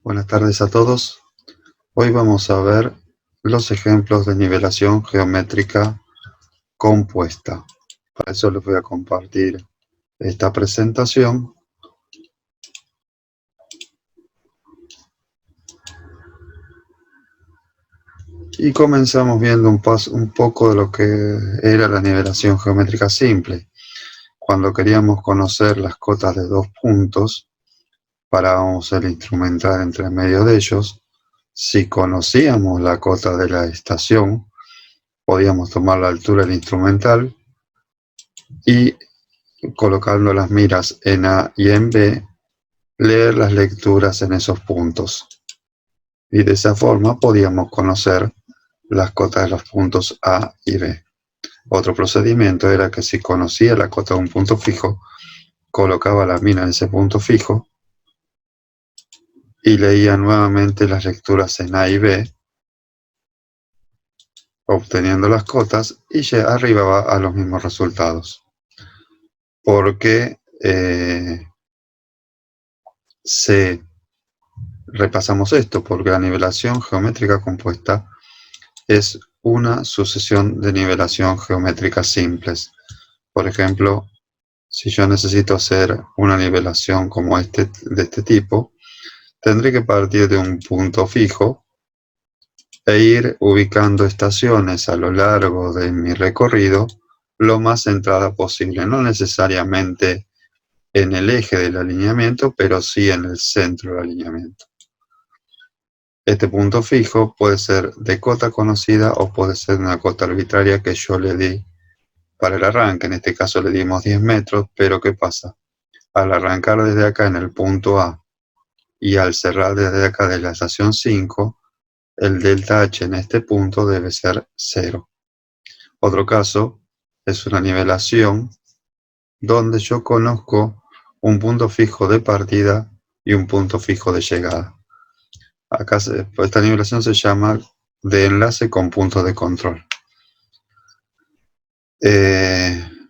Buenas tardes a todos. Hoy vamos a ver los ejemplos de nivelación geométrica compuesta. Para eso les voy a compartir esta presentación. Y comenzamos viendo un poco de lo que era la nivelación geométrica simple. Cuando queríamos conocer las cotas de dos puntos, parábamos el instrumental entre medio de ellos. Si conocíamos la cota de la estación, podíamos tomar la altura del instrumental y, colocando las miras en A y en B, leer las lecturas en esos puntos. Y de esa forma podíamos conocer las cotas de los puntos A y B. Otro procedimiento era que si conocía la cota de un punto fijo, colocaba la mira en ese punto fijo y leía nuevamente las lecturas en A y B, obteniendo las cotas, y ya arribaba a los mismos resultados. Porque repasamos esto, porque la nivelación geométrica compuesta es una sucesión de nivelación geométrica simples. Por ejemplo, si yo necesito hacer una nivelación como de este tipo, tendré que partir de un punto fijo e ir ubicando estaciones a lo largo de mi recorrido lo más centrada posible, no necesariamente en el eje del alineamiento, pero sí en el centro del alineamiento. Este punto fijo puede ser de cota conocida o puede ser una cota arbitraria que yo le di para el arranque. En este caso le dimos 10 metros, pero ¿qué pasa? Al arrancar desde acá en el punto A y al cerrar desde acá de la estación 5, el delta H en este punto debe ser 0. Otro caso es una nivelación donde yo conozco un punto fijo de partida y un punto fijo de llegada. Acá esta nivelación se llama de enlace con puntos de control.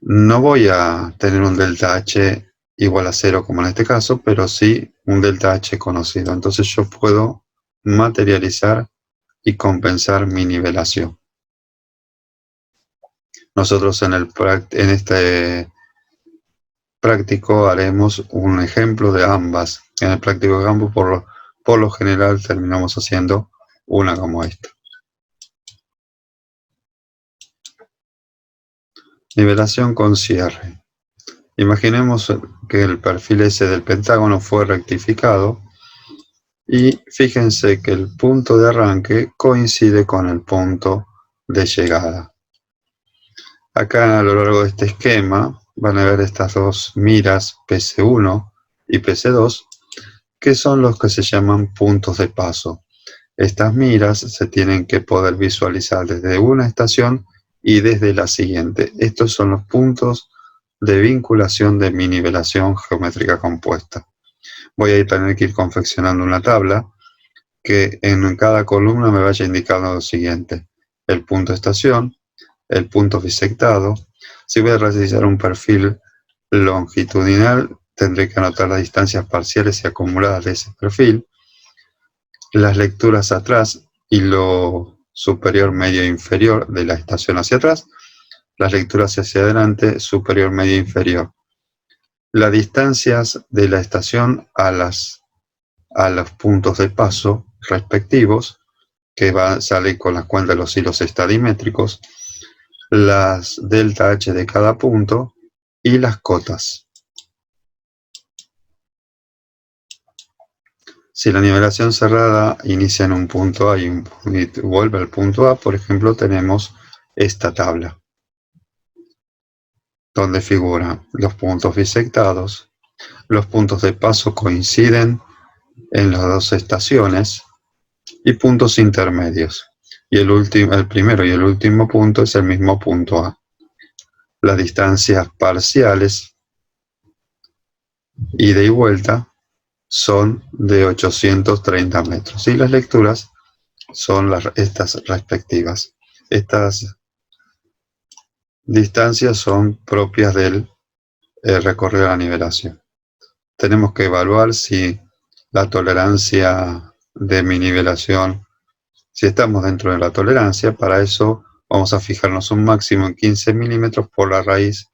No voy a tener un delta H igual a 0 como en este caso, pero sí un delta H conocido. Entonces yo puedo materializar y compensar mi nivelación. Nosotros en este práctico haremos un ejemplo de ambas. En el práctico de ambos, por lo general, terminamos haciendo una como esta. Nivelación con cierre. Imaginemos que el perfil S del pentágono fue rectificado y fíjense que el punto de arranque coincide con el punto de llegada. Acá a lo largo de este esquema van a ver estas dos miras PC1 y PC2, que son los que se llaman puntos de paso. Estas miras se tienen que poder visualizar desde una estación y desde la siguiente. Estos son los puntos de vinculación de mi nivelación geométrica compuesta. Voy a tener que ir confeccionando una tabla que en cada columna me vaya indicando lo siguiente: el punto estación, el punto bisectado. Si voy a realizar un perfil longitudinal, tendré que anotar las distancias parciales y acumuladas de ese perfil, las lecturas atrás y lo superior, medio e inferior de la estación hacia atrás, las lecturas hacia adelante, superior, medio e inferior. Las distancias de la estación a los puntos de paso respectivos, que salen con las cuentas de los hilos estadimétricos, las delta H de cada punto y las cotas. Si la nivelación cerrada inicia en un punto A y vuelve al punto A, por ejemplo, tenemos esta tabla, donde figuran los puntos bisectados, los puntos de paso coinciden en las dos estaciones y puntos intermedios. Y el primero y el último punto es el mismo punto A. Las distancias parciales, ida y vuelta, son de 830 metros. Y las lecturas son estas respectivas. Estas distancias son propias del recorrido de la nivelación. Tenemos que evaluar si la tolerancia de mi nivelación. Si estamos dentro de la tolerancia, para eso vamos a fijarnos un máximo en 15 milímetros por la raíz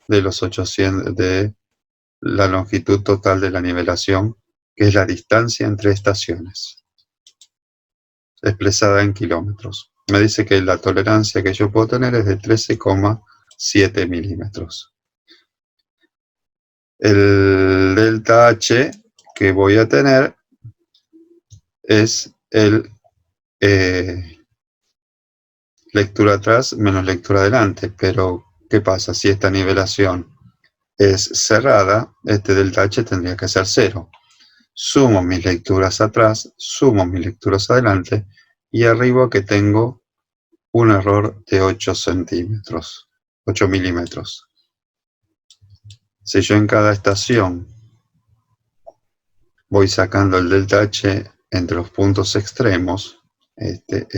de los 800 de la longitud total de la nivelación, que es la distancia entre estaciones, expresada en kilómetros. Me dice que la tolerancia que yo puedo tener es de 13,7 milímetros. El delta H que voy a tener es el lectura atrás menos lectura adelante, pero ¿qué pasa? Si esta nivelación es cerrada, este delta H tendría que ser 0. Sumo mis lecturas atrás, sumo mis lecturas adelante, y arriba que tengo un error de 8 centímetros, 8 milímetros. Si yo en cada estación voy sacando el delta H entre los puntos extremos, este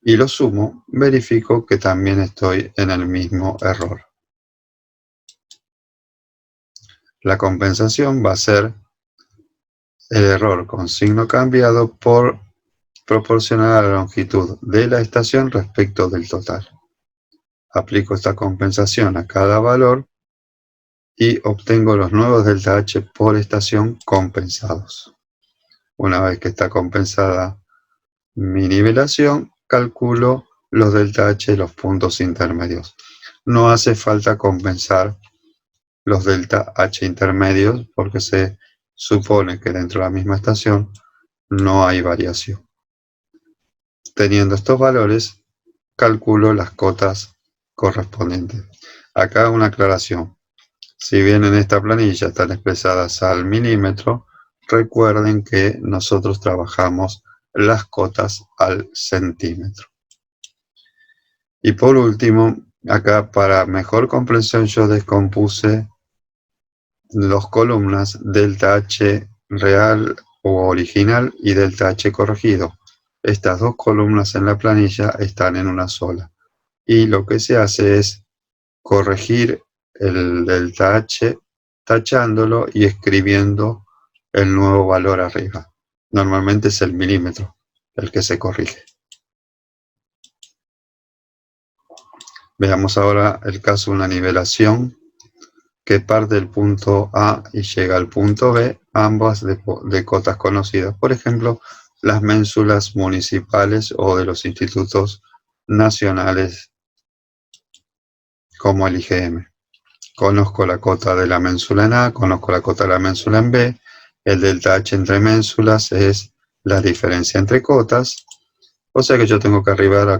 y lo sumo, verifico que también estoy en el mismo error. La compensación va a ser el error con signo cambiado por proporcional a la longitud de la estación respecto del total. Aplico esta compensación a cada valor y obtengo los nuevos delta H por estación compensados. Una vez que está compensada mi nivelación, calculo los delta H de los puntos intermedios. No hace falta compensar los delta H intermedios porque se supone que dentro de la misma estación no hay variación. Teniendo estos valores, calculo las cotas correspondientes. Acá una aclaración. Si bien en esta planilla están expresadas al milímetro, recuerden que nosotros trabajamos las cotas al centímetro. Y por último, acá para mejor comprensión yo descompuse las columnas delta H real o original y delta H corregido. Estas dos columnas en la planilla están en una sola. Y lo que se hace es corregir el delta H tachándolo y escribiendo el nuevo valor arriba. Normalmente es el milímetro el que se corrige. Veamos ahora el caso de una nivelación que parte del punto A y llega al punto B, ambas de cotas conocidas. Por ejemplo, las ménsulas municipales o de los institutos nacionales como el IGM. Conozco la cota de la ménsula en A, conozco la cota de la ménsula en B. El delta H entre ménsulas es la diferencia entre cotas. O sea que yo tengo que arribar a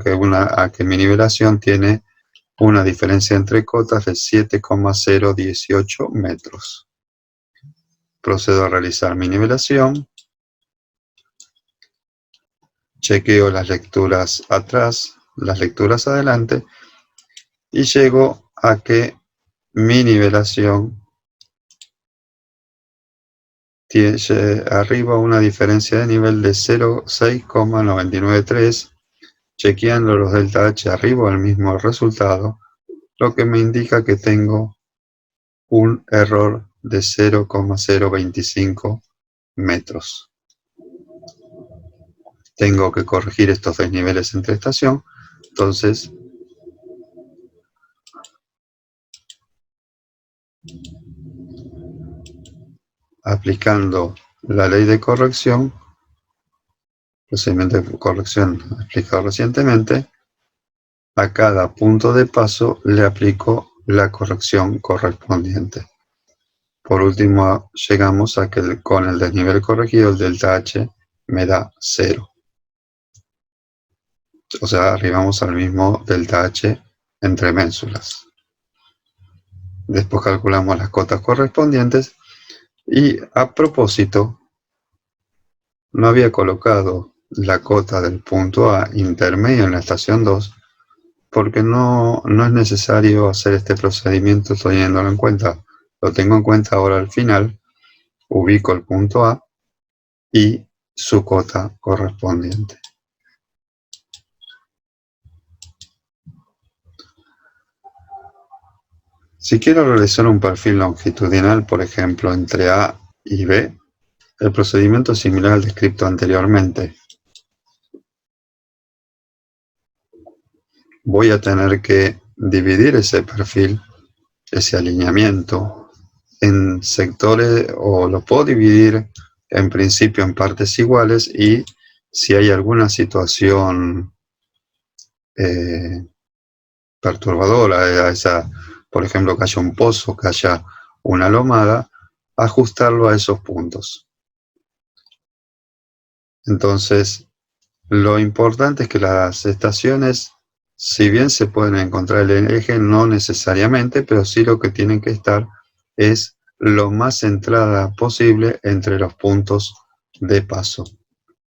que mi nivelación tiene una diferencia entre cotas de 7,018 metros. Procedo a realizar mi nivelación. Chequeo las lecturas atrás, las lecturas adelante y llego a que mi nivelación tiene arriba una diferencia de nivel de 0,6,993. Chequeando los delta H arriba el mismo resultado, lo que me indica que tengo un error de 0,025 metros. Tengo que corregir estos desniveles entre estación, entonces aplicando la ley de corrección, procedimiento de corrección aplicado recientemente, a cada punto de paso le aplico la corrección correspondiente. Por último, llegamos a que con el desnivel corregido el delta H me da 0. O sea, arribamos al mismo delta H entre ménsulas. Después calculamos las cotas correspondientes y a propósito, no había colocado la cota del punto A intermedio en la estación 2 porque no es necesario hacer este procedimiento teniéndolo en cuenta. Lo tengo en cuenta ahora al final, ubico el punto A y su cota correspondiente. Si quiero realizar un perfil longitudinal, por ejemplo, entre A y B. El procedimiento es similar al descrito anteriormente. Voy a tener que dividir ese perfil, ese alineamiento, en sectores, o lo puedo dividir en principio en partes iguales, y si hay alguna situación perturbadora, por ejemplo, que haya un pozo, que haya una lomada, ajustarlo a esos puntos. Entonces, lo importante es que las estaciones, si bien se pueden encontrar el eje, no necesariamente, pero sí lo que tienen que estar es lo más centrada posible entre los puntos de paso.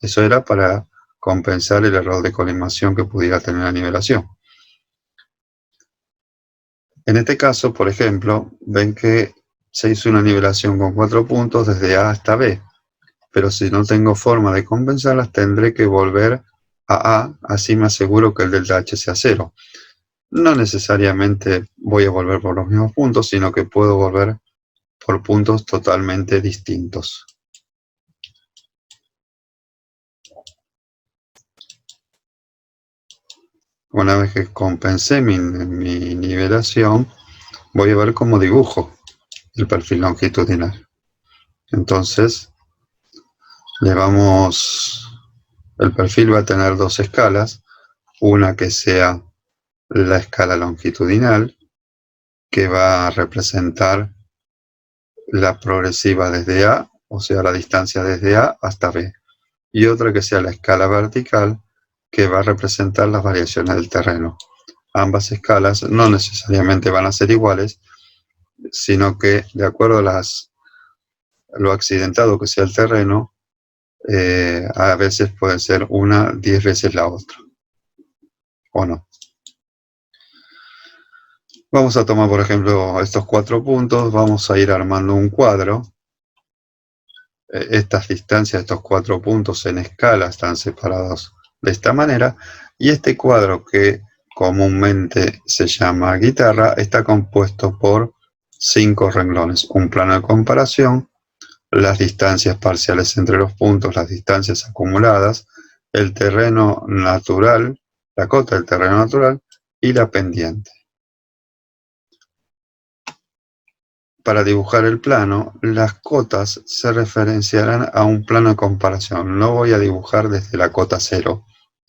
Eso era para compensar el error de colimación que pudiera tener la nivelación. En este caso, por ejemplo, ven que se hizo una nivelación con 4 puntos desde A hasta B, pero si no tengo forma de compensarlas, tendré que volver a A, así me aseguro que el delta H sea 0. No necesariamente voy a volver por los mismos puntos, sino que puedo volver por puntos totalmente distintos. Una vez que compensé mi nivelación, voy a ver cómo dibujo el perfil longitudinal. Entonces, el perfil va a tener dos escalas, una que sea la escala longitudinal, que va a representar la progresiva desde A, o sea, la distancia desde A hasta B, y otra que sea la escala vertical, que va a representar las variaciones del terreno. Ambas escalas no necesariamente van a ser iguales, sino que de acuerdo a lo accidentado que sea el terreno, a veces puede ser una 10 veces la otra, o no. Vamos a tomar, por ejemplo, estos 4 puntos, vamos a ir armando un cuadro. Estas distancias, estos 4 puntos en escala están separados de esta manera, y este cuadro, que comúnmente se llama guitarra, está compuesto por 5 renglones: un plano de comparación, las distancias parciales entre los puntos, las distancias acumuladas, el terreno natural, la cota del terreno natural y la pendiente. Para dibujar el plano, las cotas se referenciarán a un plano de comparación. No voy a dibujar desde la cota 0,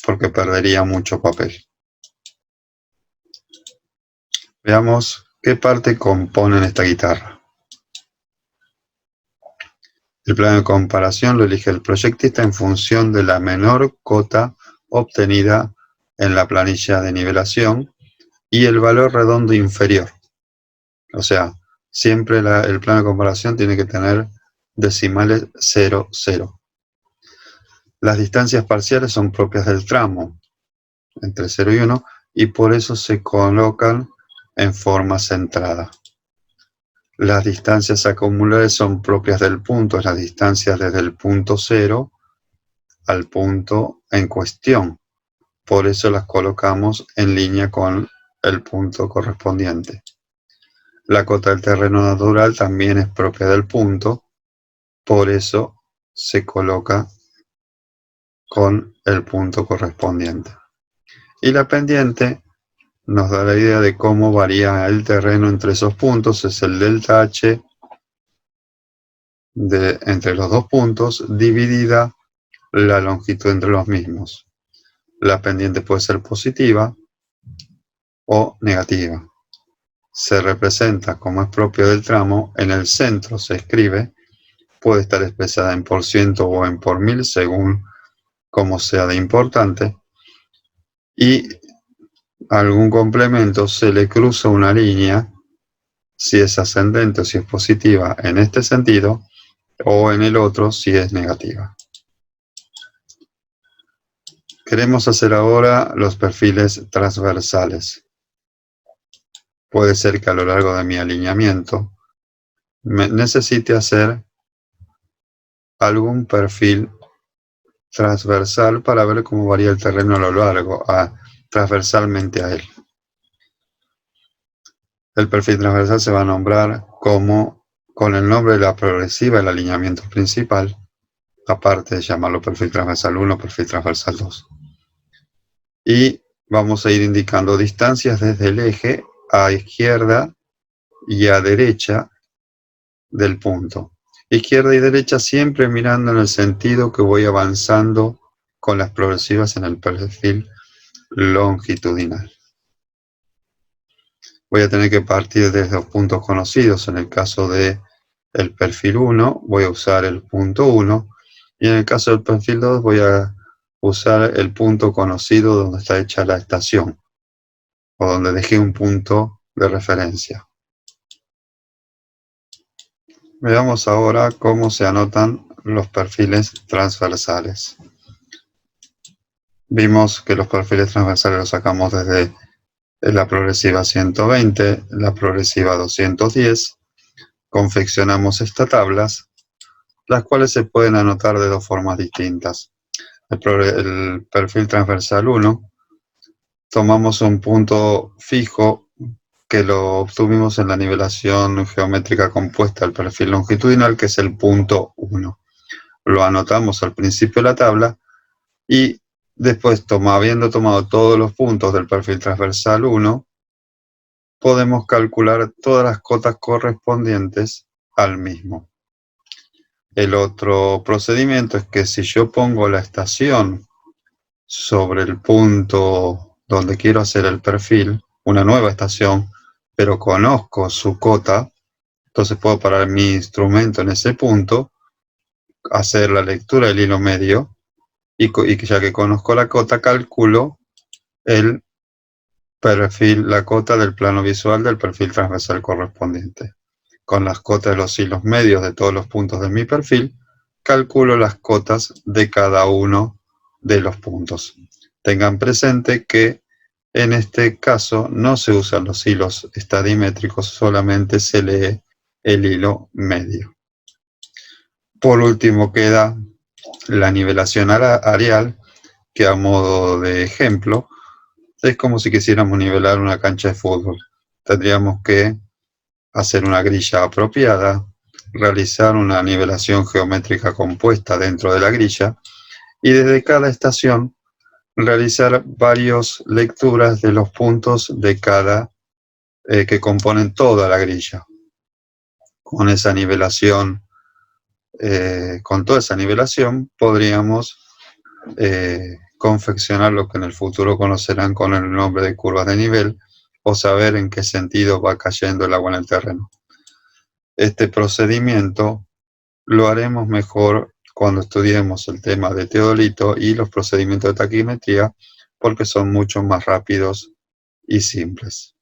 porque perdería mucho papel. Veamos qué parte componen esta guitarra. El plano de comparación lo elige el proyectista en función de la menor cota obtenida en la planilla de nivelación y el valor redondo inferior. O sea, siempre el plano de comparación tiene que tener decimales 0, 0. Las distancias parciales son propias del tramo, entre 0 y 1, y por eso se colocan en forma centrada. Las distancias acumuladas son propias del punto, las distancias desde el punto 0 al punto en cuestión. Por eso las colocamos en línea con el punto correspondiente. La cota del terreno natural también es propia del punto, por eso se coloca con el punto correspondiente. Y la pendiente nos da la idea de cómo varía el terreno entre esos puntos, es el delta H entre los dos puntos, dividida la longitud entre los mismos. La pendiente puede ser positiva o negativa. Se representa, como es propio del tramo, en el centro se escribe, puede estar expresada en por ciento o en por mil, según como sea de importante, y algún complemento se le cruza una línea, si es ascendente o si es positiva en este sentido, o en el otro si es negativa. Queremos hacer ahora los perfiles transversales. Puede ser que a lo largo de mi alineamiento necesite hacer algún perfil transversal para ver cómo varía el terreno a lo largo, transversalmente a él. El perfil transversal se va a nombrar como con el nombre de la progresiva, el alineamiento principal, aparte de llamarlo perfil transversal 1, perfil transversal 2. Y vamos a ir indicando distancias desde el eje a izquierda y a derecha del punto. Izquierda y derecha siempre mirando en el sentido que voy avanzando con las progresivas en el perfil longitudinal. Voy a tener que partir desde los puntos conocidos. En el caso de el perfil 1 voy a usar el punto 1 y en el caso del perfil 2 voy a usar el punto conocido donde está hecha la estación o donde dejé un punto de referencia. Veamos ahora cómo se anotan los perfiles transversales. Vimos que los perfiles transversales los sacamos desde la progresiva 120, la progresiva 210. Confeccionamos estas tablas, las cuales se pueden anotar de dos formas distintas. El perfil transversal 1, tomamos un punto fijo que lo obtuvimos en la nivelación geométrica compuesta del perfil longitudinal, que es el punto 1. Lo anotamos al principio de la tabla y después, habiendo tomado todos los puntos del perfil transversal 1, podemos calcular todas las cotas correspondientes al mismo. El otro procedimiento es que si yo pongo la estación sobre el punto donde quiero hacer el perfil, una nueva estación, pero conozco su cota, entonces puedo parar mi instrumento en ese punto, hacer la lectura del hilo medio, y ya que conozco la cota, calculo el perfil, la cota del plano visual del perfil transversal correspondiente. Con las cotas de los hilos medios de todos los puntos de mi perfil, calculo las cotas de cada uno de los puntos. Tengan presente que en este caso no se usan los hilos estadimétricos, solamente se lee el hilo medio. Por último queda la nivelación areal, que a modo de ejemplo es como si quisiéramos nivelar una cancha de fútbol. Tendríamos que hacer una grilla apropiada, realizar una nivelación geométrica compuesta dentro de la grilla y desde cada estación realizar varias lecturas de los puntos de cada que componen toda la grilla. Con esa nivelación, con toda esa nivelación podríamos confeccionar lo que en el futuro conocerán con el nombre de curvas de nivel o saber en qué sentido va cayendo el agua en el terreno. Este procedimiento lo haremos mejor cuando estudiemos el tema de teodolito y los procedimientos de taquimetría porque son mucho más rápidos y simples.